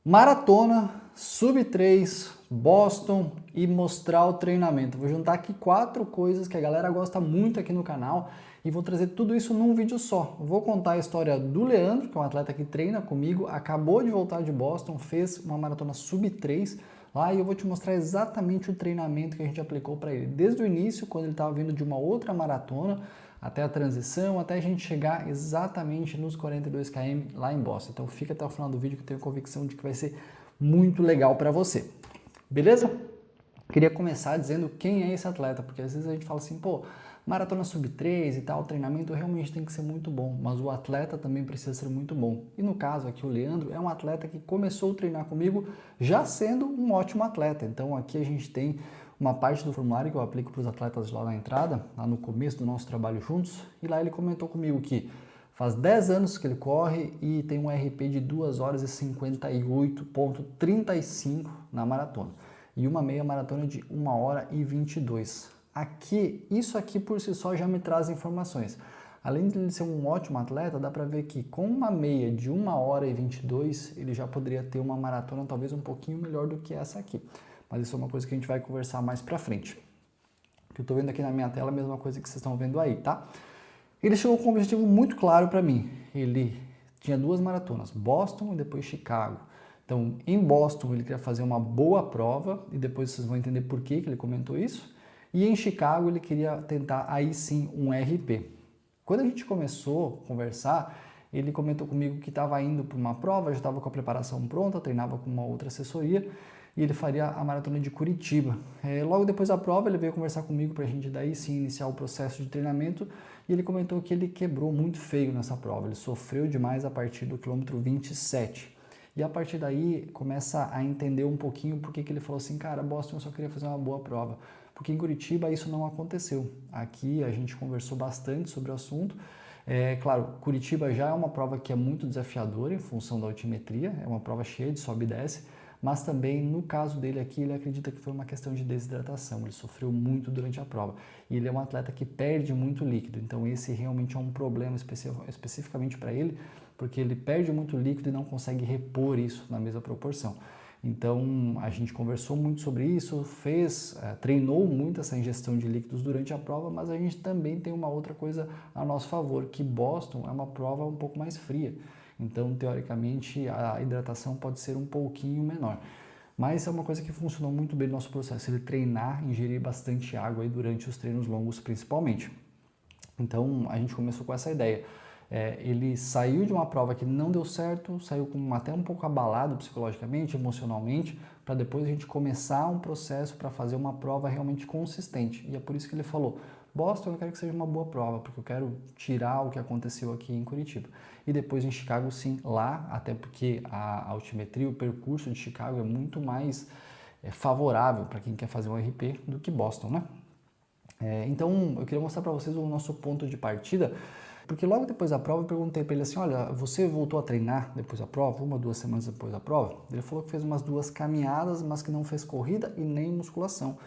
Maratona, Sub 3, Boston e mostrar o treinamento. Vou juntar aqui 4 coisas que a galera gosta muito aqui no canal e vou trazer tudo isso num vídeo só. Vou contar a história do Leandro, que é um atleta que treina comigo, acabou de voltar de Boston, fez uma maratona Sub 3 lá e eu vou te mostrar exatamente o treinamento que a gente aplicou para ele. Desde o início, quando ele estava vindo de uma outra maratona, até a transição, até a gente chegar exatamente nos 42 km lá em Boston. Então fica até o final do vídeo que eu tenho convicção de que vai ser muito legal para você. Beleza? Queria começar dizendo quem é esse atleta, porque às vezes a gente fala assim, pô, maratona sub 3 e tal, o treinamento realmente tem que ser muito bom, mas o atleta também precisa ser muito bom. E no caso aqui o Leandro é um atleta que começou a treinar comigo já sendo um ótimo atleta. Então aqui a gente tem uma parte do formulário que eu aplico para os atletas lá na entrada, lá no começo do nosso trabalho juntos, e lá ele comentou comigo que faz 10 anos que ele corre e tem um RP de 2 horas e 58,35 na maratona. E uma meia maratona de 1 hora e 22. Isso aqui por si só já me traz informações. Além de ele ser um ótimo atleta, dá para ver que com uma meia de 1 hora e 22, ele já poderia ter uma maratona talvez um pouquinho melhor do que essa aqui. Mas isso é uma coisa que a gente vai conversar mais pra frente. O que eu tô vendo aqui na minha tela é a mesma coisa que vocês estão vendo aí, tá? Ele chegou com um objetivo muito claro para mim. Ele tinha 2 maratonas, Boston e depois Chicago. Então, em Boston ele queria fazer uma boa prova e depois vocês vão entender por que ele comentou isso. E em Chicago ele queria tentar aí sim um RP. Quando a gente começou a conversar, ele comentou comigo que estava indo para uma prova, já estava com a preparação pronta, treinava com uma outra assessoria e ele faria a maratona de Curitiba. Logo depois da prova ele veio conversar comigo para a gente daí sim iniciar o processo de treinamento e ele comentou que ele quebrou muito feio nessa prova, ele sofreu demais a partir do quilômetro 27. E a partir daí começa a entender um pouquinho porque que ele falou assim, cara, Boston eu só queria fazer uma boa prova, porque em Curitiba isso não aconteceu. Aqui a gente conversou bastante sobre o assunto. Claro, Curitiba já é uma prova que é muito desafiadora em função da altimetria, é uma prova cheia de sobe e desce, mas também no caso dele aqui, ele acredita que foi uma questão de desidratação, ele sofreu muito durante a prova e ele é um atleta que perde muito líquido, então esse realmente é um problema especificamente para ele, porque ele perde muito líquido e não consegue repor isso na mesma proporção. Então a gente conversou muito sobre isso, treinou muito essa ingestão de líquidos durante a prova, mas a gente também tem uma outra coisa a nosso favor, que Boston é uma prova um pouco mais fria. Então, teoricamente, a hidratação pode ser um pouquinho menor. Mas é uma coisa que funcionou muito bem no nosso processo, ele treinar, ingerir bastante água aí durante os treinos longos principalmente. Então, a gente começou com essa ideia. Ele saiu de uma prova que não deu certo, saiu até um pouco abalado psicologicamente, emocionalmente, para depois a gente começar um processo para fazer uma prova realmente consistente. E é por isso que ele falou, Boston eu quero que seja uma boa prova, porque eu quero tirar o que aconteceu aqui em Curitiba. E depois em Chicago, sim, lá, até porque a altimetria, o percurso de Chicago é muito mais favorável para quem quer fazer um RP do que Boston, né? Então, eu queria mostrar para vocês o nosso ponto de partida, porque logo depois da prova eu perguntei para ele assim, olha, você voltou a treinar depois da prova, 1 ou 2 semanas depois da prova? Ele falou que fez umas 2 caminhadas, mas que não fez corrida e nem musculação.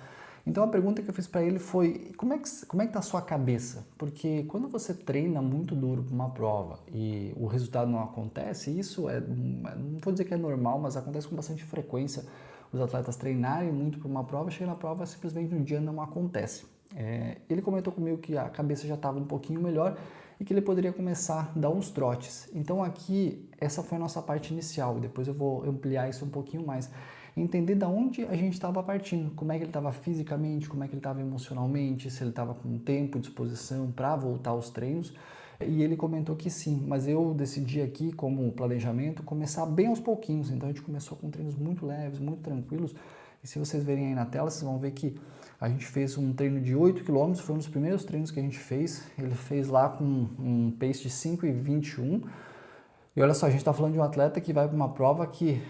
Então a pergunta que eu fiz para ele foi, como é que tá a sua cabeça? Porque quando você treina muito duro para uma prova e o resultado não acontece, isso não vou dizer que é normal, mas acontece com bastante frequência, os atletas treinarem muito para uma prova, chega na prova simplesmente um dia não acontece. Ele comentou comigo que a cabeça já estava um pouquinho melhor e que ele poderia começar a dar uns trotes. Então aqui, essa foi a nossa parte inicial, depois eu vou ampliar isso um pouquinho mais. Entender de onde a gente estava partindo, como é que ele estava fisicamente, como é que ele estava emocionalmente, se ele estava com tempo, disposição para voltar aos treinos. E ele comentou que sim, mas eu decidi aqui, como planejamento, começar bem aos pouquinhos. Então a gente começou com treinos muito leves, muito tranquilos. E se vocês verem aí na tela, vocês vão ver que a gente fez um treino de 8 km, foi um dos primeiros treinos que a gente fez. Ele fez lá com um pace de 5,21. E olha só, a gente está falando de um atleta que vai para uma prova que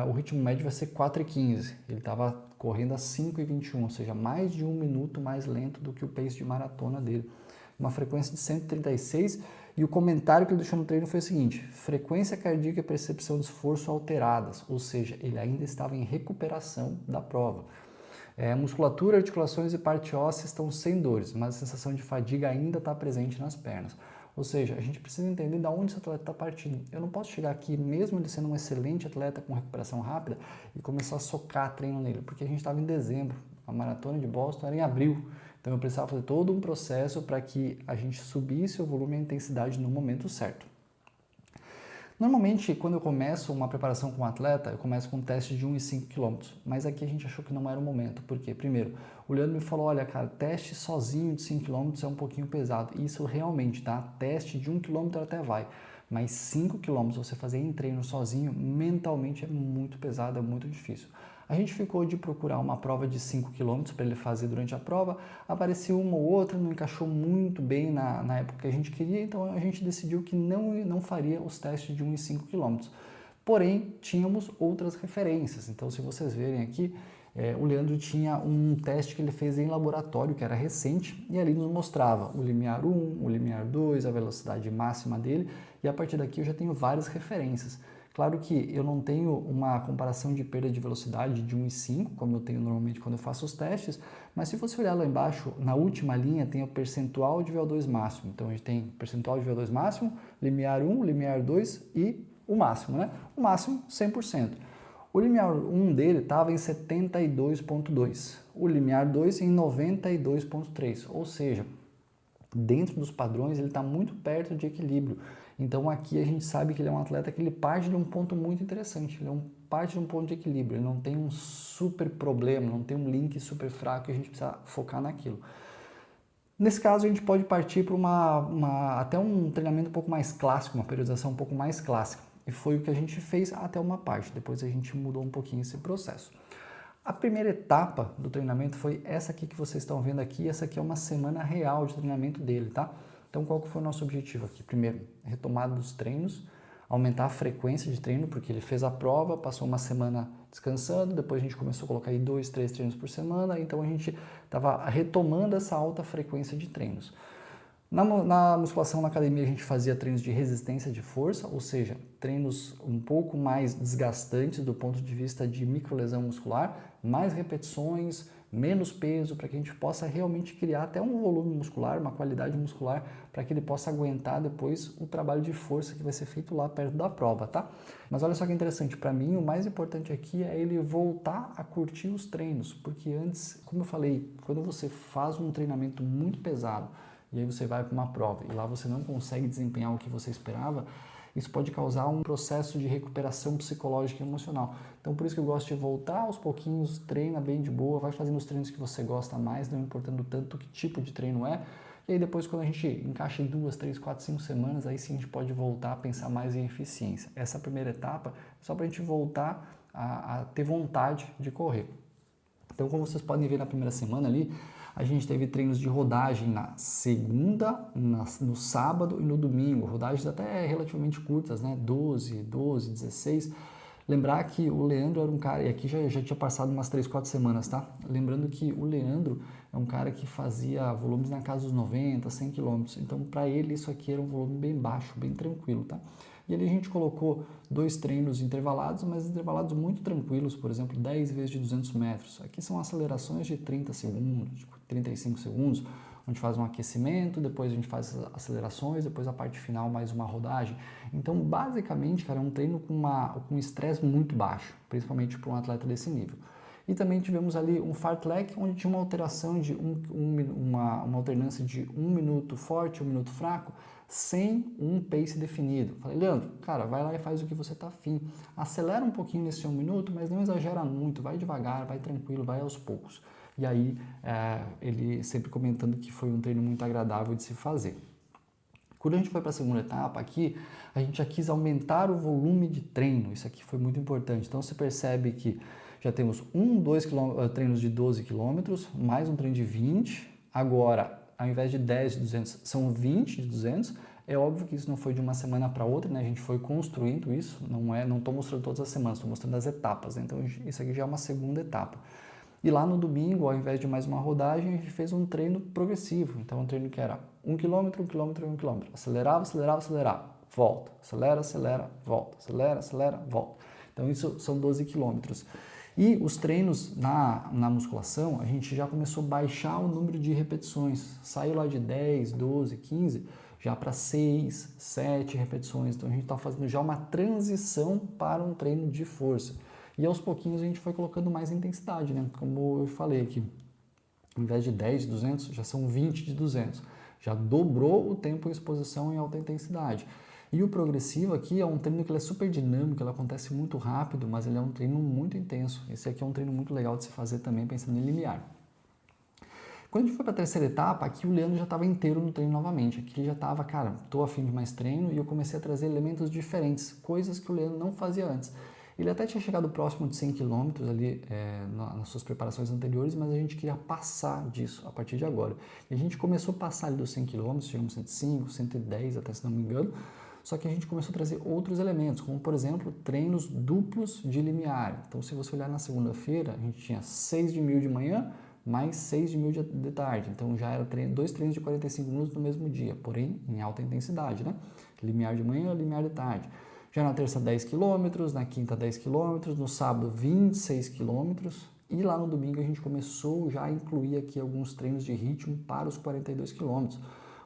o ritmo médio vai ser 4,15. Ele estava correndo a 5,21, ou seja, mais de 1 minuto mais lento do que o pace de maratona dele. Uma frequência de 136, e o comentário que ele deixou no treino foi o seguinte, frequência cardíaca e percepção de esforço alteradas, ou seja, ele ainda estava em recuperação da prova. Musculatura, articulações e parte óssea estão sem dores, mas a sensação de fadiga ainda está presente nas pernas. Ou seja, a gente precisa entender de onde esse atleta está partindo. Eu não posso chegar aqui, mesmo ele sendo um excelente atleta com recuperação rápida, e começar a socar treino nele, porque a gente estava em dezembro, a maratona de Boston era em abril, então eu precisava fazer todo um processo para que a gente subisse o volume e a intensidade no momento certo. Normalmente, quando eu começo uma preparação com um atleta, eu começo com um teste de 1 e 5 km, mas aqui a gente achou que não era o momento, porque, primeiro, o Leandro me falou, olha, cara, teste sozinho de 5 km é um pouquinho pesado, e isso realmente, tá? Teste de 1 km até vai, mas 5 km você fazer em treino sozinho, mentalmente é muito pesado, é muito difícil. A gente ficou de procurar uma prova de 5 km para ele fazer durante a prova, apareceu uma ou outra, não encaixou muito bem na época que a gente queria, então a gente decidiu que não faria os testes de 1 e 5 km. Porém, tínhamos outras referências, então se vocês verem aqui, o Leandro tinha um teste que ele fez em laboratório, que era recente, e ali nos mostrava o limiar 1, o limiar 2, a velocidade máxima dele, e a partir daqui eu já tenho várias referências. Claro que eu não tenho uma comparação de perda de velocidade de 1 e 5, como eu tenho normalmente quando eu faço os testes, mas se você olhar lá embaixo, na última linha tem o percentual de VO2 máximo. Então a gente tem percentual de VO2 máximo, limiar 1, limiar 2 e o máximo, né? O máximo 100%. O limiar 1 dele estava em 72,2, o limiar 2 em 92,3, ou seja, dentro dos padrões ele está muito perto de equilíbrio. Então aqui a gente sabe que ele é um atleta que ele parte de um ponto muito interessante, ele parte de um ponto de equilíbrio, ele não tem um super problema, não tem um link super fraco que a gente precisa focar naquilo. Nesse caso a gente pode partir para até um treinamento um pouco mais clássico, uma periodização um pouco mais clássica. E foi o que a gente fez até uma parte, depois a gente mudou um pouquinho esse processo. A primeira etapa do treinamento foi essa aqui que vocês estão vendo aqui, essa aqui é uma semana real de treinamento dele, tá? Então qual que foi o nosso objetivo aqui? Primeiro, retomada dos treinos, aumentar a frequência de treino, porque ele fez a prova, passou uma semana descansando, depois a gente começou a colocar aí 2, 3 treinos por semana, então a gente estava retomando essa alta frequência de treinos. Na musculação, na academia, a gente fazia treinos de resistência de força, ou seja, treinos um pouco mais desgastantes do ponto de vista de microlesão muscular, mais repetições, menos peso, para que a gente possa realmente criar até um volume muscular, uma qualidade muscular, para que ele possa aguentar depois o trabalho de força que vai ser feito lá perto da prova, tá? Mas olha só que interessante, para mim o mais importante aqui é ele voltar a curtir os treinos, porque antes, como eu falei, quando você faz um treinamento muito pesado, e aí você vai para uma prova e lá você não consegue desempenhar o que você esperava, isso pode causar um processo de recuperação psicológica e emocional. Então por isso que eu gosto de voltar aos pouquinhos, treina bem de boa, vai fazendo os treinos que você gosta mais, não importando tanto que tipo de treino é. E aí depois quando a gente encaixa em 2, 3, 4, 5 semanas, aí sim a gente pode voltar a pensar mais em eficiência. Essa primeira etapa é só para a gente voltar a ter vontade de correr. Então como vocês podem ver na primeira semana ali, a gente teve treinos de rodagem na segunda, no sábado e no domingo, rodagens até relativamente curtas, né? 12, 16. Lembrar que o Leandro era um cara, e aqui já tinha passado umas 3, 4 semanas, tá? Lembrando que o Leandro é um cara que fazia volumes na casa dos 90, 100 km, então para ele isso aqui era um volume bem baixo, bem tranquilo, tá? E ali a gente colocou 2 treinos intervalados, mas intervalados muito tranquilos, por exemplo, 10 vezes de 200 metros. Aqui são acelerações de 30 segundos, de 35 segundos, onde faz um aquecimento, depois a gente faz acelerações, depois a parte final mais uma rodagem. Então, basicamente, cara, é um treino com estresse muito baixo, principalmente para um atleta desse nível. E também tivemos ali um fartlek, onde tinha uma alteração de uma alternância de 1 minuto forte, 1 minuto fraco, sem um pace definido. Falei, Leandro, cara, vai lá e faz o que você tá afim. Acelera um pouquinho nesse 1 minuto, mas não exagera muito, vai devagar, vai tranquilo, vai aos poucos. E aí, ele sempre comentando que foi um treino muito agradável de se fazer. Quando a gente foi para a segunda etapa aqui, a gente já quis aumentar o volume de treino. Isso aqui foi muito importante. Então, você percebe que já temos 2 treinos de 12 km, mais um treino de 20. Agora, ao invés de 10 de 200, são 20 de 200. É óbvio que isso não foi de uma semana para outra, né? A gente foi construindo isso. Não estou mostrando todas as semanas, estou mostrando as etapas. Né? Então, isso aqui já é uma segunda etapa. E lá no domingo, ao invés de mais uma rodagem, a gente fez um treino progressivo. Então, um treino que era 1 km, 1 km, 1 km. Acelerava, volta. Acelera, volta. Acelera, volta. Então, isso são 12 quilômetros. E os treinos na musculação, a gente já começou a baixar o número de repetições. Saiu lá de 10, 12, 15, já para 6, 7 repetições. Então a gente está fazendo já uma transição para um treino de força. E aos pouquinhos a gente foi colocando mais intensidade, né? Como eu falei aqui, ao invés de 10 de 200, já são 20 de 200. Já dobrou o tempo em exposição em alta intensidade. E o progressivo aqui é um treino que ele é super dinâmico, ele acontece muito rápido, mas ele é um treino muito intenso. Esse aqui é um treino muito legal de se fazer também, pensando em limiar. Quando a gente foi para a terceira etapa, aqui o Leandro já estava inteiro no treino novamente. Aqui ele já estava, cara, tô afim de mais treino, e eu comecei a trazer elementos diferentes, coisas que o Leandro não fazia antes. Ele até tinha chegado próximo de 100 km ali nas suas preparações anteriores, mas a gente queria passar disso a partir de agora. E a gente começou a passar ali dos 100 km, chegamos a 105, 110 até, se não me engano, só que a gente começou a trazer outros elementos, como por exemplo, treinos duplos de limiar. Então se você olhar na segunda-feira, a gente tinha 6 de 1000 de manhã, mais 6 de 1000 de tarde. Então já era dois treinos de 45 minutos no mesmo dia, porém em alta intensidade, né? Limiar de manhã, limiar de tarde. Já na terça 10 km, na quinta 10 km, no sábado 26 km, e lá no domingo a gente começou já a incluir aqui alguns treinos de ritmo para os 42 km.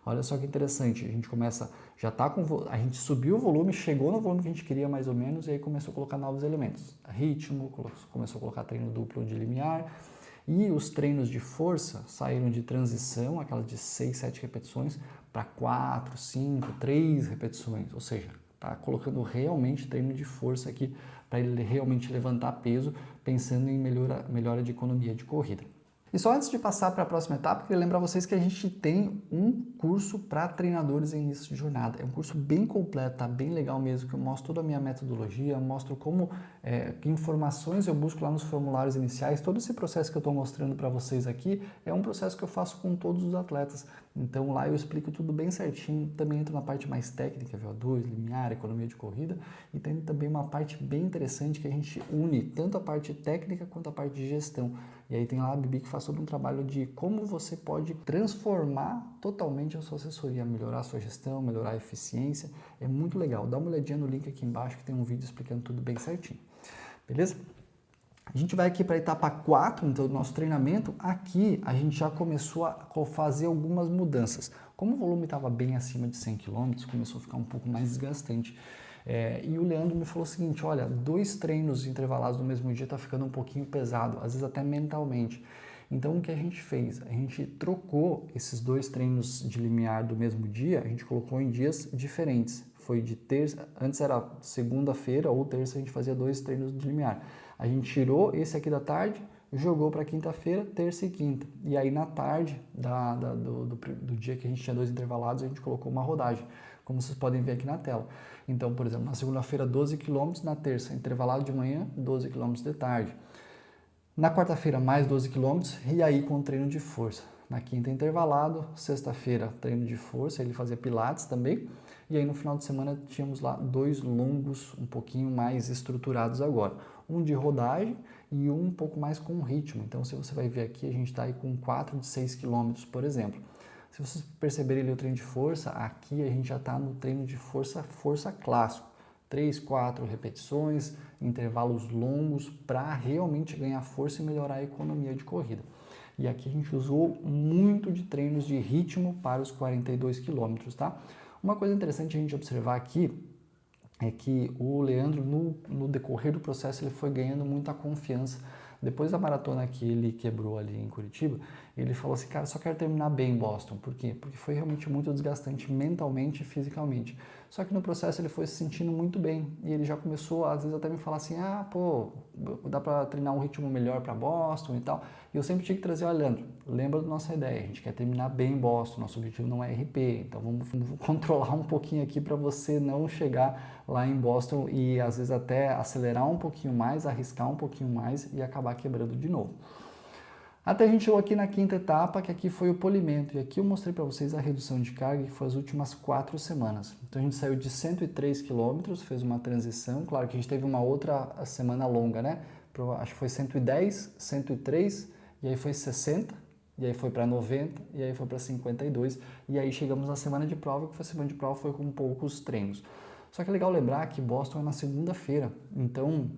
Olha só que interessante, a gente começa, já tá com, a gente subiu o volume, chegou no volume que a gente queria mais ou menos, e aí começou a colocar novos elementos. Ritmo, começou a colocar treino duplo de limiar, e os treinos de força saíram de transição, aquelas de 6, 7 repetições, para 4, 5, 3 repetições, ou seja, tá colocando realmente treino de força aqui para ele realmente levantar peso, pensando em melhora de economia de corrida. E só antes de passar para a próxima etapa, queria lembrar vocês que a gente tem um curso para treinadores em início de jornada. É um curso bem completo, tá bem legal mesmo, que eu mostro toda a minha metodologia, mostro como, que informações eu busco lá nos formulários iniciais. Todo esse processo que eu estou mostrando para vocês aqui é um processo que eu faço com todos os atletas. Então lá eu explico tudo bem certinho, também entro na parte mais técnica, VO2, limiar, economia de corrida, e tem também uma parte bem interessante que a gente une tanto a parte técnica quanto a parte de gestão. E aí tem lá a Bibi que faz todo um trabalho de como você pode transformar totalmente a sua assessoria, melhorar a sua gestão, melhorar a eficiência. É muito legal. Dá uma olhadinha no link aqui embaixo que tem um vídeo explicando tudo bem certinho. Beleza? A gente vai aqui para a etapa 4, então, do nosso treinamento. Aqui a gente já começou a fazer algumas mudanças. Como o volume estava bem acima de 100 km, começou a ficar um pouco mais desgastante. E o Leandro me falou o seguinte, olha, 2 treinos intervalados no mesmo dia está ficando um pouquinho pesado, às vezes até mentalmente. Então o que a gente fez? A gente trocou esses 2 treinos de limiar do mesmo dia, a gente colocou em dias diferentes. Foi de terça, antes era segunda-feira ou terça a gente fazia 2 treinos de limiar. A gente tirou esse aqui da tarde, jogou para quinta-feira, terça e quinta. E aí na tarde do dia que a gente tinha 2 intervalados, a gente colocou uma rodagem, como vocês podem ver aqui na tela. Então, por exemplo, na segunda-feira 12 km, na terça intervalado de manhã, 12 km de tarde. Na quarta-feira mais 12 km e aí com treino de força. Na quinta intervalado, sexta-feira treino de força, ele fazia pilates também. E aí no final de semana tínhamos lá 2 longos um pouquinho mais estruturados agora. Um de rodagem e um pouco mais com ritmo. Então se você vai ver aqui, a gente está aí com 4 de 6 km, por exemplo. Se vocês perceberem ali o treino de força, aqui a gente já está no treino de força clássico. 3, 4 repetições, intervalos longos para realmente ganhar força e melhorar a economia de corrida. E aqui a gente usou muito de treinos de ritmo para os 42 km, tá? Uma coisa interessante a gente observar aqui é que o Leandro, no decorrer do processo, ele foi ganhando muita confiança. Depois da maratona que ele quebrou ali em Curitiba, ele falou assim, cara, só quero terminar bem em Boston. Por quê? Porque foi realmente muito desgastante mentalmente e fisicamente. Só que no processo ele foi se sentindo muito bem e ele já começou, às vezes, até me falar assim, dá pra treinar um ritmo melhor para Boston e tal. E eu sempre tinha que trazer, olha, Leandro, lembra da nossa ideia, a gente quer terminar bem em Boston, nosso objetivo não é RP, então vamos controlar um pouquinho aqui para você não chegar lá em Boston e às vezes até acelerar um pouquinho mais, arriscar um pouquinho mais e acabar quebrando de novo. Até a gente chegou aqui na quinta etapa, que aqui foi o polimento. E aqui eu mostrei para vocês a redução de carga, que foi as últimas 4 semanas. Então a gente saiu de 103 km, fez uma transição. Claro que a gente teve uma outra semana longa, né? Acho que foi 110, 103, e aí foi 60, e aí foi para 90, e aí foi para 52. E aí chegamos na semana de prova, que a semana de prova foi com poucos treinos. Só que é legal lembrar que Boston é na segunda-feira, então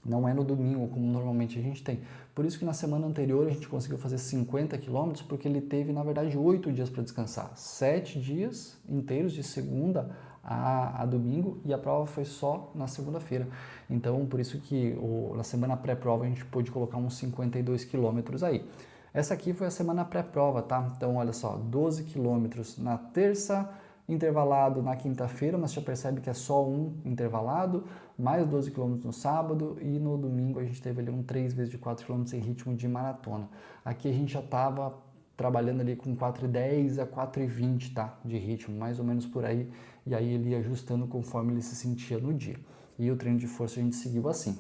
Não é no domingo, como normalmente a gente tem. Por isso que na semana anterior a gente conseguiu fazer 50 quilômetros, porque ele teve, na verdade, 8 dias para descansar. 7 dias inteiros, de segunda a domingo, e a prova foi só na segunda-feira. Então, por isso que na semana pré-prova a gente pôde colocar uns 52 quilômetros aí. Essa aqui foi a semana pré-prova, tá? Então, olha só, 12 quilômetros na terça, intervalado na quinta-feira, mas já percebe que é só um intervalado, mais 12 km no sábado, e no domingo a gente teve ali 3 vezes de 4 km em ritmo de maratona. Aqui a gente já estava trabalhando ali com 4,10 a 4,20, tá? De ritmo, mais ou menos por aí, e aí ele ia ajustando conforme ele se sentia no dia. E o treino de força a gente seguiu assim.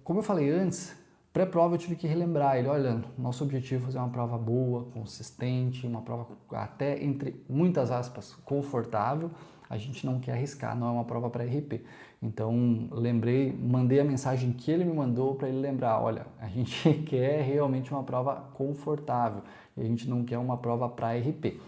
Como eu falei antes, pré-prova eu tive que relembrar ele, olha, nosso objetivo é fazer uma prova boa, consistente, uma prova até, entre muitas aspas, confortável. A gente não quer arriscar, não é uma prova para RP. Então, mandei a mensagem que ele me mandou para ele lembrar, olha, a gente quer realmente uma prova confortável e a gente não quer uma prova para RP.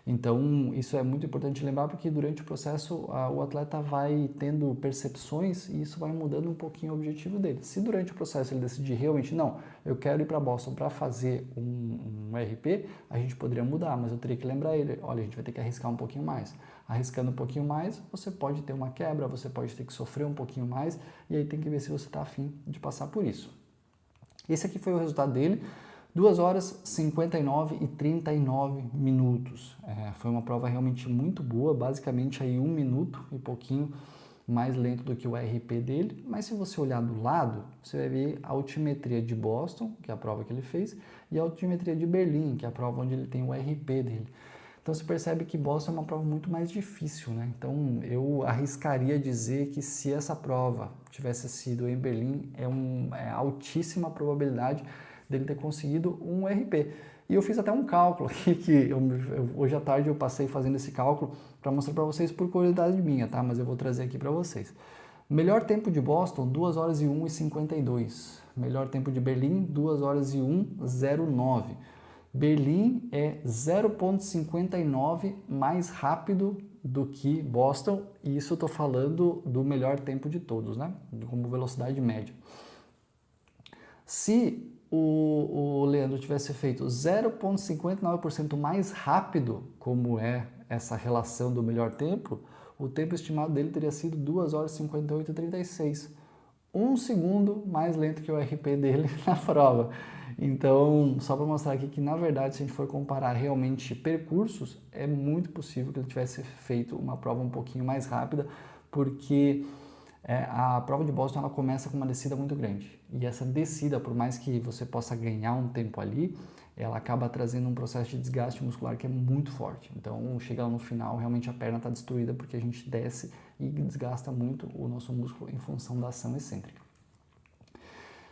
Então, isso é muito importante lembrar, porque durante o processo o atleta vai tendo percepções e isso vai mudando um pouquinho o objetivo dele. Se durante o processo ele decidir realmente, não, eu quero ir para Boston para fazer um RP, a gente poderia mudar, mas eu teria que lembrar ele, olha, a gente vai ter que arriscar um pouquinho mais. Arriscando um pouquinho mais, você pode ter uma quebra, você pode ter que sofrer um pouquinho mais, e aí tem que ver se você está afim de passar por isso. Esse aqui foi o resultado dele. 2 horas 59 e 39 minutos. Foi uma prova realmente muito boa, basicamente aí 1 minuto e pouquinho mais lento do que o RP dele, mas se você olhar do lado, você vai ver a altimetria de Boston, que é a prova que ele fez, e a altimetria de Berlim, que é a prova onde ele tem o RP dele. Então você percebe que Boston é uma prova muito mais difícil, né? Então eu arriscaria dizer que se essa prova tivesse sido em Berlim, é altíssima a probabilidade dele ter conseguido um RP. E eu fiz até um cálculo aqui, que hoje à tarde eu passei fazendo esse cálculo para mostrar para vocês por curiosidade minha, tá? Mas eu vou trazer aqui para vocês. Melhor tempo de Boston, 2 horas e 1 e 52. Melhor tempo de Berlim, 2 horas e 1,09. Berlim é 0,59 mais rápido do que Boston, e isso eu estou falando do melhor tempo de todos, né? Como velocidade média. Se o Leandro tivesse feito 0,59% mais rápido, como é essa relação do melhor tempo, o tempo estimado dele teria sido 2 horas 58 e 36. 1 segundo mais lento que o RP dele na prova. Então, só para mostrar aqui que, na verdade, se a gente for comparar realmente percursos, é muito possível que ele tivesse feito uma prova um pouquinho mais rápida, porque a prova de Boston ela começa com uma descida muito grande. E essa descida, por mais que você possa ganhar um tempo ali, ela acaba trazendo um processo de desgaste muscular que é muito forte. Então, chega lá no final, realmente a perna está destruída porque a gente desce e desgasta muito o nosso músculo em função da ação excêntrica.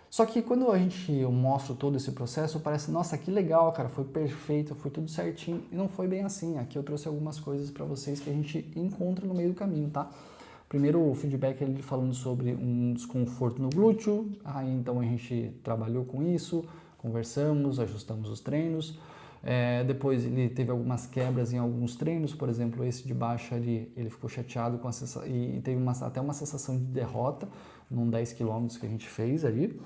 Só que quando eu mostro todo esse processo, parece, nossa, que legal, cara, foi perfeito, foi tudo certinho. E não foi bem assim. Aqui eu trouxe algumas coisas para vocês que a gente encontra no meio do caminho, tá? Primeiro, o feedback ele falando sobre um desconforto no glúteo, aí então a gente trabalhou com isso, conversamos, ajustamos os treinos. Depois ele teve algumas quebras em alguns treinos, por exemplo, esse de baixo ali, ele ficou chateado com e teve até uma sensação de derrota num 10 km que a gente fez ali,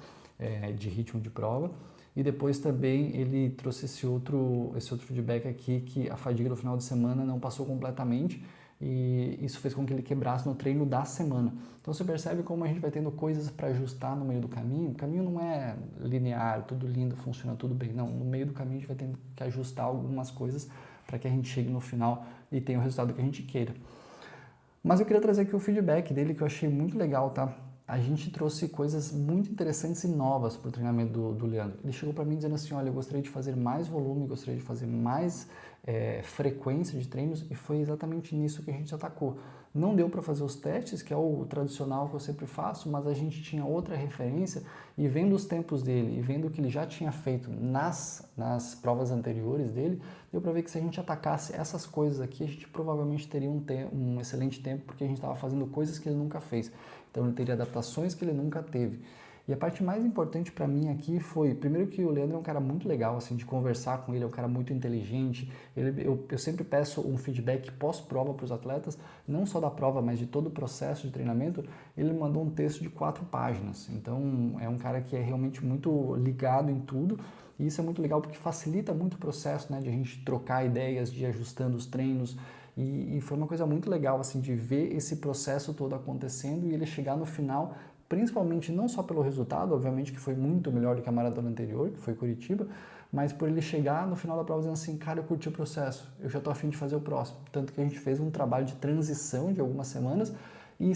de ritmo de prova. E depois também ele trouxe esse outro feedback aqui, que a fadiga do final de semana não passou completamente, e isso fez com que ele quebrasse no treino da semana. Então você percebe como a gente vai tendo coisas para ajustar no meio do caminho. O caminho não é linear, tudo lindo, funciona tudo bem. Não, no meio do caminho a gente vai tendo que ajustar algumas coisas para que a gente chegue no final e tenha o resultado que a gente queira. Mas eu queria trazer aqui o feedback dele, que eu achei muito legal, tá? A gente trouxe coisas muito interessantes e novas para o treinamento do Leandro. Ele chegou para mim dizendo assim, olha, eu gostaria de fazer mais volume, gostaria de fazer mais frequência de treinos, e foi exatamente nisso que a gente atacou. Não deu para fazer os testes, que é o tradicional que eu sempre faço, mas a gente tinha outra referência, e vendo os tempos dele, e vendo o que ele já tinha feito nas provas anteriores dele, deu para ver que se a gente atacasse essas coisas aqui, a gente provavelmente teria um excelente tempo, porque a gente estava fazendo coisas que ele nunca fez. Então ele teria adaptações que ele nunca teve. E a parte mais importante para mim aqui foi, primeiro que o Leandro é um cara muito legal, assim, de conversar com ele, é um cara muito inteligente. Eu sempre peço um feedback pós-prova para os atletas, não só da prova, mas de todo o processo de treinamento. Ele mandou um texto de 4 páginas, então é um cara que é realmente muito ligado em tudo. E isso é muito legal porque facilita muito o processo, né, de a gente trocar ideias, de ir ajustando os treinos. E foi uma coisa muito legal, assim, de ver esse processo todo acontecendo e ele chegar no final, principalmente não só pelo resultado, obviamente que foi muito melhor do que a maratona anterior, que foi Curitiba, mas por ele chegar no final da prova dizendo assim, cara, eu curti o processo, eu já tô a fim de fazer o próximo. Tanto que a gente fez um trabalho de transição de algumas semanas e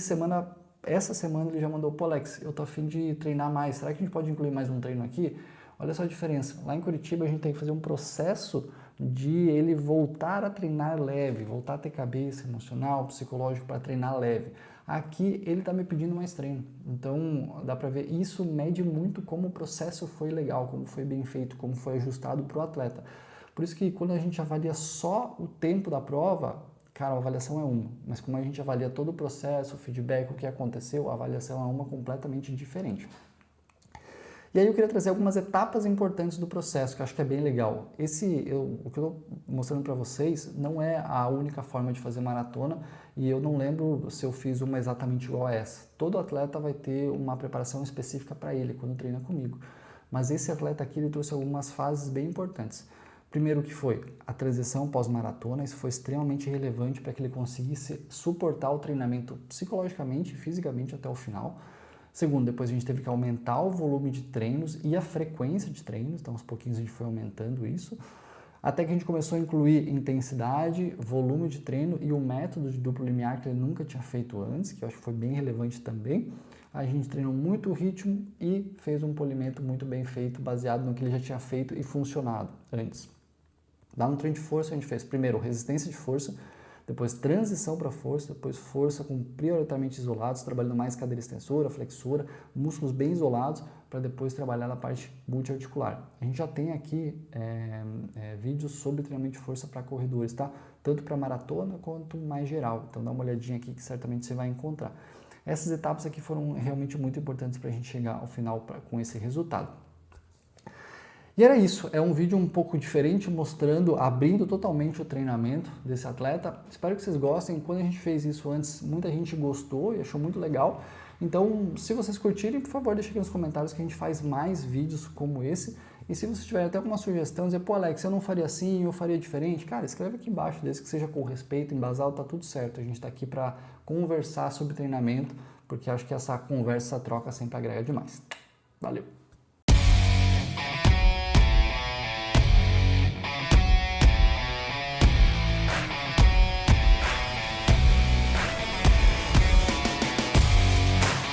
essa semana ele já mandou, pô Alex, eu tô a fim de treinar mais, será que a gente pode incluir mais um treino aqui? Olha só a diferença, lá em Curitiba a gente tem que fazer um processo de ele voltar a treinar leve, voltar a ter cabeça, emocional, psicológico para treinar leve. Aqui ele está me pedindo mais treino, então dá para ver, isso mede muito como o processo foi legal, como foi bem feito, como foi ajustado para o atleta. Por isso que quando a gente avalia só o tempo da prova, cara, a avaliação é uma, mas como a gente avalia todo o processo, o feedback, o que aconteceu, a avaliação é uma completamente diferente. E aí eu queria trazer algumas etapas importantes do processo, que eu acho que é bem legal. O que eu estou mostrando para vocês não é a única forma de fazer maratona, e eu não lembro se eu fiz uma exatamente igual a essa. Todo atleta vai ter uma preparação específica para ele quando treina comigo. Mas esse atleta aqui, ele trouxe algumas fases bem importantes. Primeiro que foi a transição pós-maratona, isso foi extremamente relevante para que ele conseguisse suportar o treinamento psicologicamente e fisicamente até o final. Segundo, depois a gente teve que aumentar o volume de treinos e a frequência de treinos, então aos pouquinhos a gente foi aumentando isso, até que a gente começou a incluir intensidade, volume de treino e o método de duplo limiar que ele nunca tinha feito antes, que eu acho que foi bem relevante também. A gente treinou muito o ritmo e fez um polimento muito bem feito, baseado no que ele já tinha feito e funcionado antes. Lá no treino de força a gente fez primeiro resistência de força, depois transição para força, depois força com prioritariamente isolados, trabalhando mais cadeira extensora, flexora, músculos bem isolados, para depois trabalhar na parte multiarticular. A gente já tem aqui vídeos sobre treinamento de força para corredores, tá? Tanto para maratona quanto mais geral. Então dá uma olhadinha aqui que certamente você vai encontrar. Essas etapas aqui foram realmente muito importantes para a gente chegar ao final com esse resultado. E era isso, é um vídeo um pouco diferente, mostrando, abrindo totalmente o treinamento desse atleta. Espero que vocês gostem. Quando a gente fez isso antes, muita gente gostou e achou muito legal. Então, se vocês curtirem, por favor, deixa aqui nos comentários que a gente faz mais vídeos como esse. E se vocês tiverem até alguma sugestão, dizer, pô Alex, eu não faria assim, eu faria diferente, cara, escreve aqui embaixo, desde que seja com respeito, embasado, tá tudo certo. A gente tá aqui para conversar sobre treinamento, porque acho que essa conversa, essa troca sempre agrega demais. Valeu!